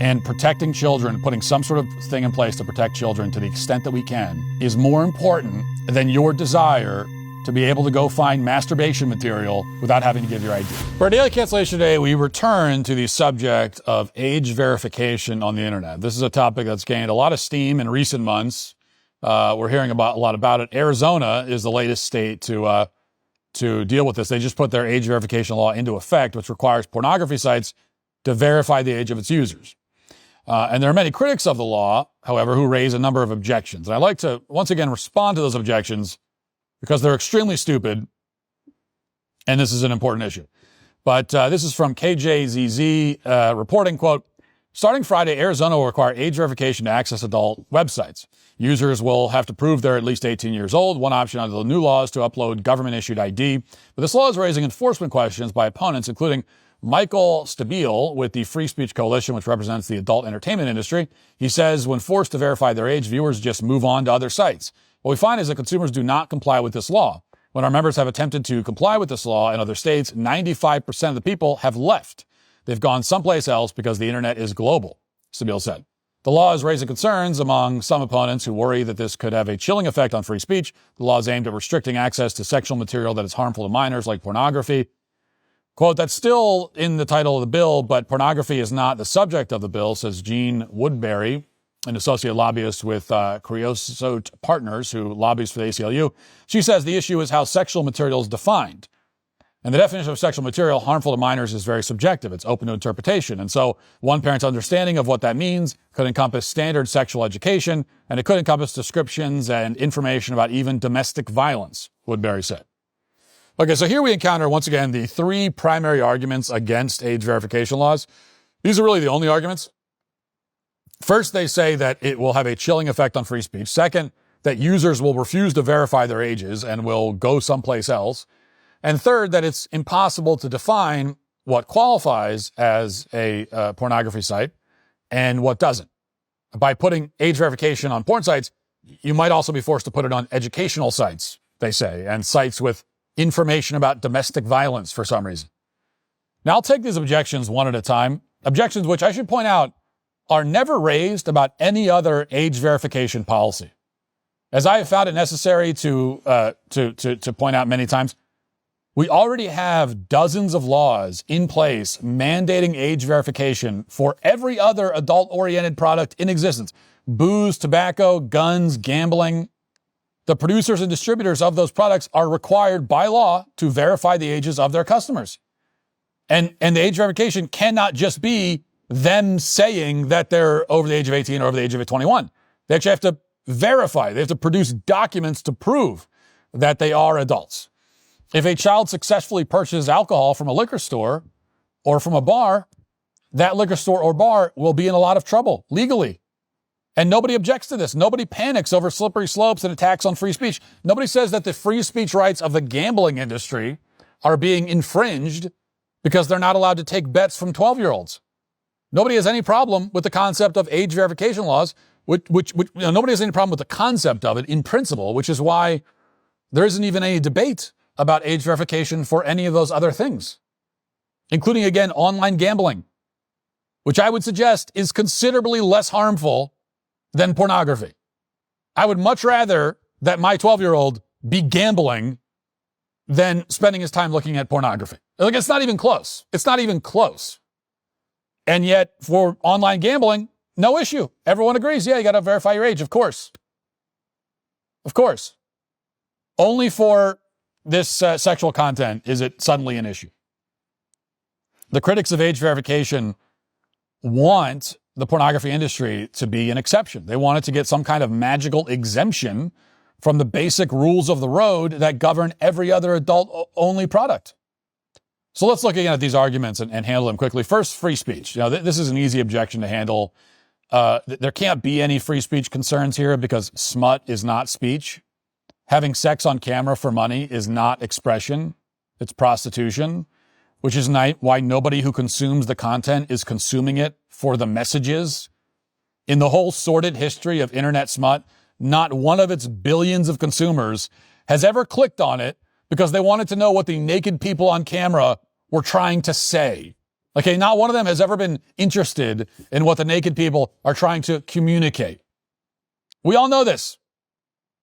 And protecting children, putting some sort of thing in place to protect children to the extent that we can, is more important than your desire to be able to go find masturbation material without having to give your ID. For our daily cancellation today, we return to the subject of age verification on the internet. This is a topic that's gained a lot of steam in recent months. We're hearing a lot about it. Arizona is the latest state to deal with this. They just put their age verification law into effect, which requires pornography sites to verify the age of its users. And there are many critics of the law, however, who raise a number of objections. And I'd like to, once again, respond to those objections because they're extremely stupid, and this is an important issue. But this is from KJZZ reporting, quote, starting Friday, Arizona will require age verification to access adult websites. Users will have to prove they're at least 18 years old. One option under the new law is to upload government-issued ID. But this law is raising enforcement questions by opponents, including Michael Stabile with the Free Speech Coalition, which represents the adult entertainment industry. He says when forced to verify their age, viewers just move on to other sites. What we find is that consumers do not comply with this law. When our members have attempted to comply with this law in other states, 95% of the people have left. They've gone someplace else because the internet is global, Stabile said. The law is raising concerns among some opponents who worry that this could have a chilling effect on free speech. The law is aimed at restricting access to sexual material that is harmful to minors, like pornography. Quote, that's still in the title of the bill, but pornography is not the subject of the bill, says Jean Woodbury, an associate lobbyist with Creosote Partners, who lobbies for the ACLU. She says the issue is how sexual material is defined. And the definition of sexual material harmful to minors is very subjective. It's open to interpretation. And so one parent's understanding of what that means could encompass standard sexual education, and it could encompass descriptions and information about even domestic violence, Woodbury said. Okay, so here we encounter, once again, the three primary arguments against age verification laws. These are really the only arguments. First, they say that it will have a chilling effect on free speech. Second, that users will refuse to verify their ages and will go someplace else. And third, that it's impossible to define what qualifies as a pornography site and what doesn't. By putting age verification on porn sites, you might also be forced to put it on educational sites, they say, and sites with information about domestic violence for some reason. Now, I'll take these objections one at a time. Objections which I should point out are never raised about any other age verification policy. As I have found it necessary to point out many times, we already have dozens of laws in place mandating age verification for every other adult-oriented product in existence. Booze, tobacco, guns, gambling. The producers and distributors of those products are required by law to verify the ages of their customers. And the age verification cannot just be them saying that they're over the age of 18 or over the age of 21. They actually have to verify. They have to produce documents to prove that they are adults. If a child successfully purchases alcohol from a liquor store or from a bar, that liquor store or bar will be in a lot of trouble legally. And nobody objects to this. Nobody panics over slippery slopes and attacks on free speech. Nobody says that the free speech rights of the gambling industry are being infringed because they're not allowed to take bets from 12-year-olds. Nobody has any problem with the concept of age verification laws, which nobody has any problem with the concept of it in principle, which is why there isn't even any debate about age verification for any of those other things, including, again, online gambling, which I would suggest is considerably less harmful than pornography. I would much rather that my 12-year-old be gambling than spending his time looking at pornography. Like, it's not even close. It's not even close. And yet, for online gambling, no issue. Everyone agrees, yeah, you got to verify your age, of course. Of course. Only for this sexual content is it suddenly an issue. The critics of age verification want the pornography industry to be an exception. They want it to get some kind of magical exemption from the basic rules of the road that govern every other adult-only product. So let's look again at these arguments and handle them quickly. First, free speech. This is an easy objection to handle. There can't be any free speech concerns here because smut is not speech. Having sex on camera for money is not expression. It's prostitution, which is why nobody who consumes the content is consuming it for the messages. In the whole sordid history of internet smut, not one of its billions of consumers has ever clicked on it because they wanted to know what the naked people on camera were trying to say. Okay, not one of them has ever been interested in what the naked people are trying to communicate. We all know this.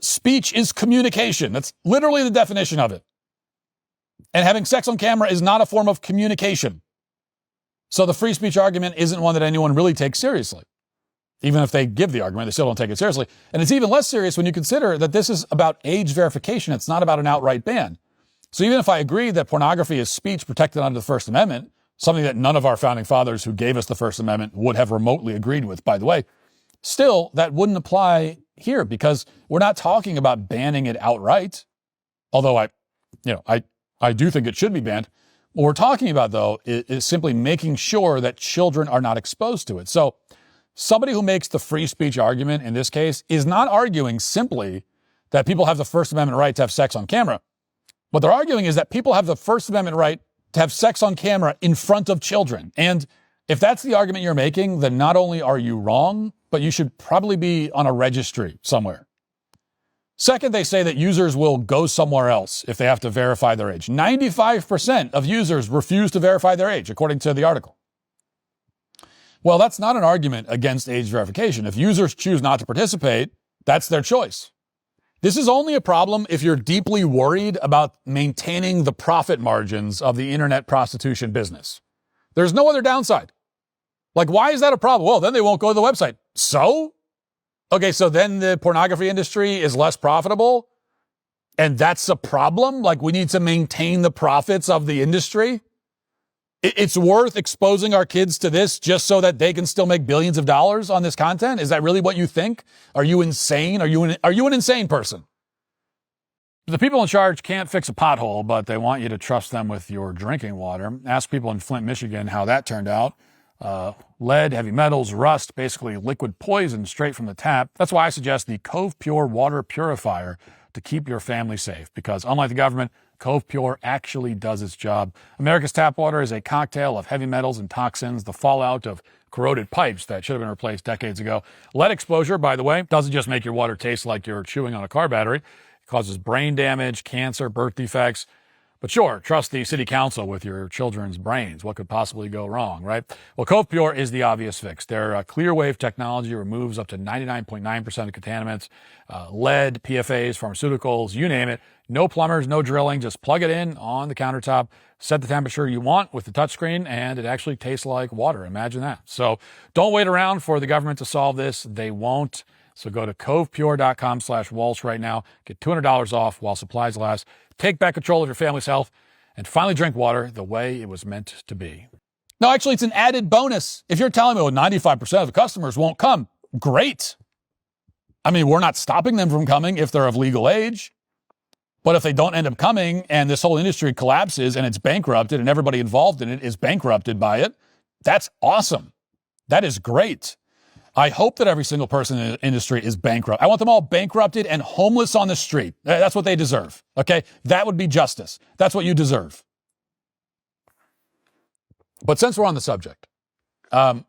Speech is communication. That's literally the definition of it. And having sex on camera is not a form of communication. So the free speech argument isn't one that anyone really takes seriously. Even if they give the argument, they still don't take it seriously. And it's even less serious when you consider that this is about age verification. It's not about an outright ban. So even if I agree that pornography is speech protected under the First Amendment, something that none of our founding fathers who gave us the First Amendment would have remotely agreed with, by the way, still, that wouldn't apply here because we're not talking about banning it outright. Although I do think it should be banned. What we're talking about, though, is simply making sure that children are not exposed to it. So somebody who makes the free speech argument in this case is not arguing simply that people have the First Amendment right to have sex on camera. What they're arguing is that people have the First Amendment right to have sex on camera in front of children. And if that's the argument you're making, then not only are you wrong, but you should probably be on a registry somewhere. Second, they say that users will go somewhere else if they have to verify their age. 95% of users refuse to verify their age, according to the article. Well, that's not an argument against age verification. If users choose not to participate, that's their choice. This is only a problem if you're deeply worried about maintaining the profit margins of the internet prostitution business. There's no other downside. Like, why is that a problem? Well, then they won't go to the website. So? Okay, so then the pornography industry is less profitable? And that's a problem? Like, we need to maintain the profits of the industry? It's worth exposing our kids to this just so that they can still make billions of dollars on this content? Is that really what you think? Are you insane? Are you an insane person? The people in charge can't fix a pothole, but they want you to trust them with your drinking water. Ask people in Flint, Michigan how that turned out. Lead, heavy metals, rust, basically liquid poison straight from the tap. That's why I suggest the Cove Pure water purifier to keep your family safe, because unlike the government, Cove Pure actually does its job. America's tap water is a cocktail of heavy metals and toxins, the fallout of corroded pipes that should have been replaced decades ago. Lead exposure, by the way, doesn't just make your water taste like you're chewing on a car battery. It causes brain damage, cancer, birth defects. But sure, trust the city council with your children's brains. What could possibly go wrong, right? Well, Cove Pure is the obvious fix. Their clear wave technology removes up to 99.9% of contaminants, lead, PFAs, pharmaceuticals, you name it. No plumbers, no drilling. Just plug it in on the countertop, set the temperature you want with the touchscreen, and it actually tastes like water. Imagine that. So don't wait around for the government to solve this. They won't. So go to covepure.com/Walsh right now. Get $200 off while supplies last. Take back control of your family's health and finally drink water the way it was meant to be. No, actually, it's an added bonus. If you're telling me, well, 95% of the customers won't come, great. I mean, we're not stopping them from coming if they're of legal age. But if they don't end up coming and this whole industry collapses and it's bankrupted and everybody involved in it is bankrupted by it, that's awesome. That is great. I hope that every single person in the industry is bankrupt. I want them all bankrupted and homeless on the street. That's what they deserve. Okay? That would be justice. That's what you deserve. But since we're on the subject,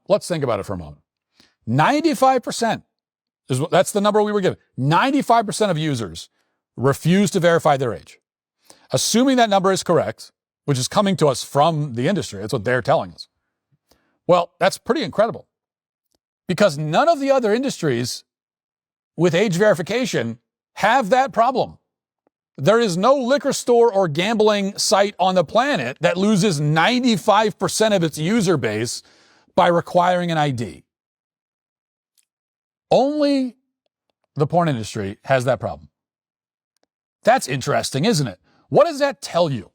let's think about it for a moment. 95%, that's the number we were given. 95% of users refuse to verify their age. Assuming that number is correct, which is coming to us from the industry, that's what they're telling us. Well, that's pretty incredible. Because none of the other industries with age verification have that problem. There is no liquor store or gambling site on the planet that loses 95% of its user base by requiring an ID. Only the porn industry has that problem. That's interesting, isn't it? What does that tell you?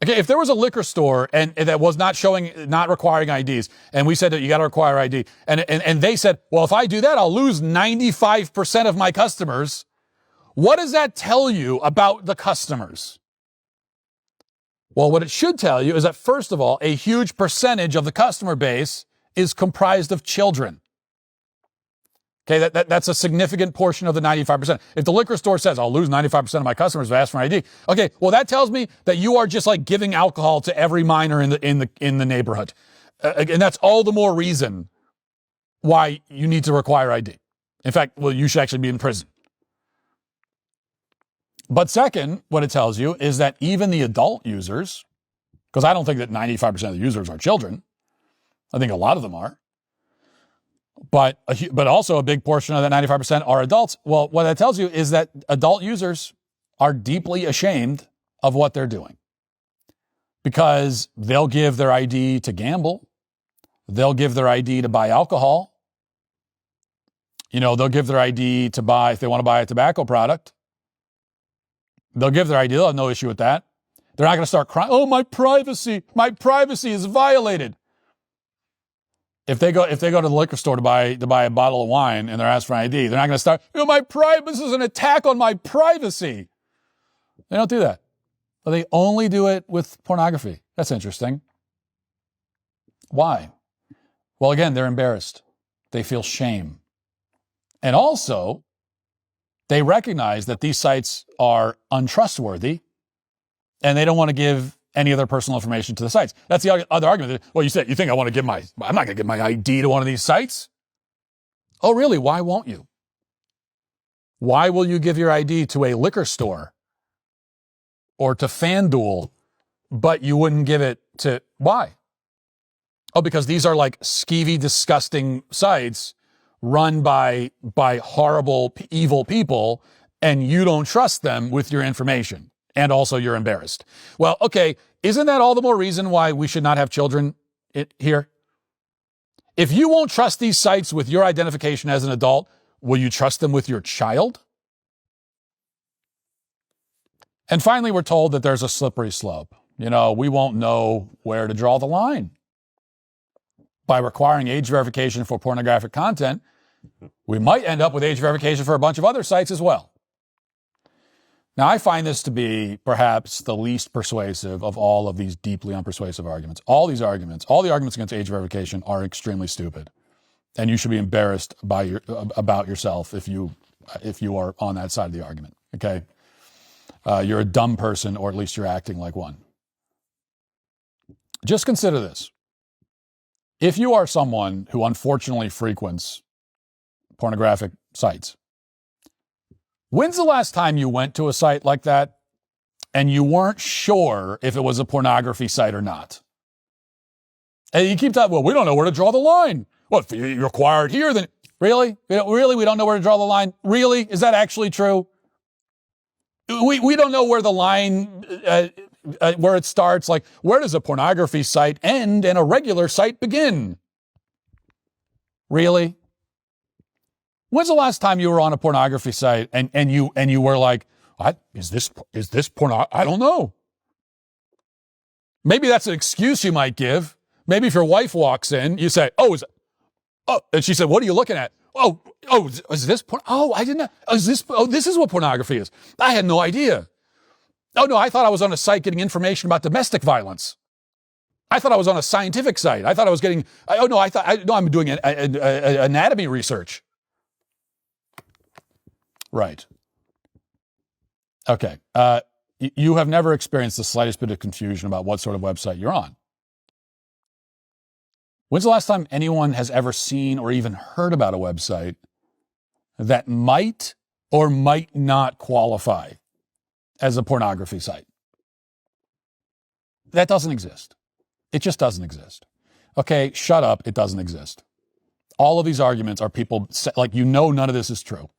Okay, if there was a liquor store and that was not requiring IDs, and we said that you got to require ID, and they said, well, if I do that, I'll lose 95% of my customers. What does that tell you about the customers? Well, what it should tell you is that, first of all, a huge percentage of the customer base is comprised of children. Okay, that's a significant portion of the 95%. If the liquor store says, I'll lose 95% of my customers if I ask for an ID, okay, well, that tells me that you are just like giving alcohol to every minor in the neighborhood. And that's all the more reason why you need to require ID. In fact, well, you should actually be in prison. But second, what it tells you is that even the adult users Because I don't think that 95% of the users are children. I think a lot of them are. But also a big portion of that 95% are adults. Well, what that tells you is that adult users are deeply ashamed of what they're doing. Because they'll give their ID to gamble. They'll give their ID to buy alcohol. They'll give their ID to buy, if they want to buy a tobacco product. They'll give their ID. They'll have no issue with that. They're not going to start crying. Oh, my privacy is violated. If they go to the liquor store to buy a bottle of wine and they're asked for an ID, they're not going to start, this is an attack on my privacy. They don't do that. But they only do it with pornography. That's interesting. Why? Well, again, they're embarrassed. They feel shame. And also, they recognize that these sites are untrustworthy and they don't want to give any of their personal information to the sites. That's the other argument. Well, you think I'm not going to give my ID to one of these sites? Oh, really? Why won't you? Why will you give your ID to a liquor store or to FanDuel, but you wouldn't give it to, why? Oh, because these are like skeevy, disgusting sites run by horrible, evil people, and you don't trust them with your information. And also you're embarrassed. Well, okay, isn't that all the more reason why we should not have children here? If you won't trust these sites with your identification as an adult, will you trust them with your child? And finally, we're told that there's a slippery slope. We won't know where to draw the line. By requiring age verification for pornographic content, we might end up with age verification for a bunch of other sites as well. Now, I find this to be perhaps the least persuasive of all of these deeply unpersuasive arguments. All the arguments against age verification are extremely stupid. And you should be embarrassed about yourself if you are on that side of the argument, okay? You're a dumb person, or at least you're acting like one. Just consider this. If you are someone who unfortunately frequents pornographic sites, when's the last time you went to a site like that and you weren't sure if it was a pornography site or not? And you keep talking, well, we don't know where to draw the line. Well, if you're required here, then really? We don't know where to draw the line? Really? Is that actually true? We don't know where the line, where it starts. Like, where does a pornography site end and a regular site begin? Really? When's the last time you were on a pornography site and you were like, is this porno? I don't know. Maybe that's an excuse you might give. Maybe if your wife walks in, you say, and she said, what are you looking at? Is this porn? Oh, I didn't know. This is what pornography is. I had no idea. Oh no, I thought I was on a site getting information about domestic violence. I thought I was on a scientific site. I thought I was getting, I'm doing anatomy research. Right. Okay. You have never experienced the slightest bit of confusion about what sort of website you're on. When's the last time anyone has ever seen or even heard about a website that might or might not qualify as a pornography site? That doesn't exist. It just doesn't exist. Okay, shut up. It doesn't exist. All of these arguments are people, none of this is true.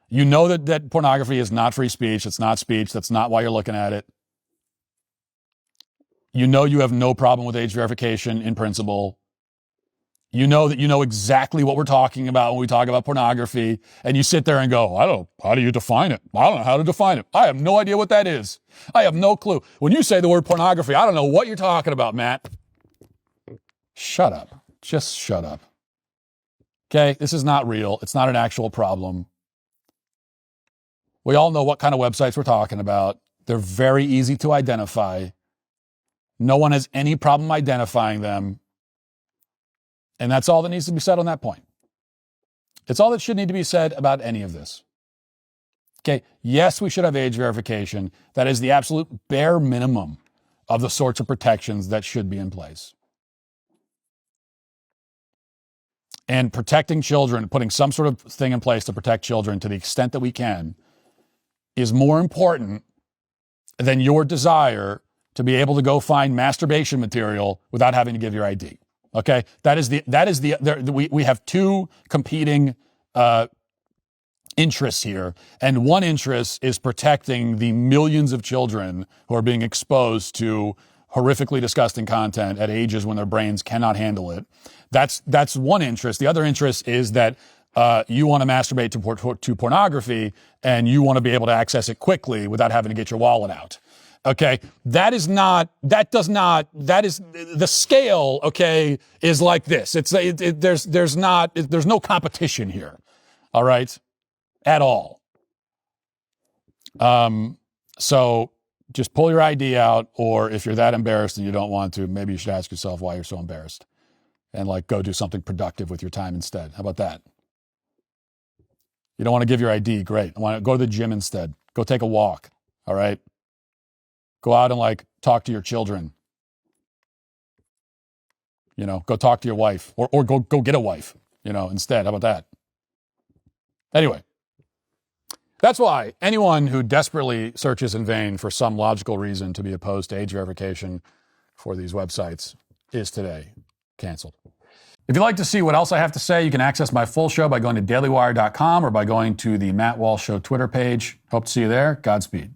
You know that pornography is not free speech. It's not speech. That's not why you're looking at it. You know you have no problem with age verification in principle. You know that you know exactly what we're talking about when we talk about pornography, and you sit there and go, how do you define it? I don't know how to define it. I have no idea what that is. I have no clue. When you say the word pornography, I don't know what you're talking about, Matt. Shut up. Just shut up. Okay? This is not real. It's not an actual problem. We all know what kind of websites we're talking about. They're very easy to identify. No one has any problem identifying them. And that's all that needs to be said on that point. It's all that should need to be said about any of this. Okay, yes, we should have age verification. That is the absolute bare minimum of the sorts of protections that should be in place. And protecting children, putting some sort of thing in place to protect children to the extent that we can, is more important than your desire to be able to go find masturbation material without having to give your ID. Okay, we have two competing interests here, and one interest is protecting the millions of children who are being exposed to horrifically disgusting content at ages when their brains cannot handle it. That's one interest. The other interest is that you want to masturbate to pornography, and you want to be able to access it quickly without having to get your wallet out. Okay, the scale, okay, is like this. There's no competition here. All right, at all. So just pull your ID out, or if you're that embarrassed and you don't want to, maybe you should ask yourself why you're so embarrassed and like go do something productive with your time instead. How about that? You don't want to give your ID, great. I want to go to the gym instead. Go take a walk, all right? Go out and like talk to your children. You know, go talk to your wife, or go get a wife, you know, instead. How about that? Anyway, that's why anyone who desperately searches in vain for some logical reason to be opposed to age verification for these websites is today canceled. If you'd like to see what else I have to say, you can access my full show by going to dailywire.com or by going to the Matt Walsh Show Twitter page. Hope to see you there. Godspeed.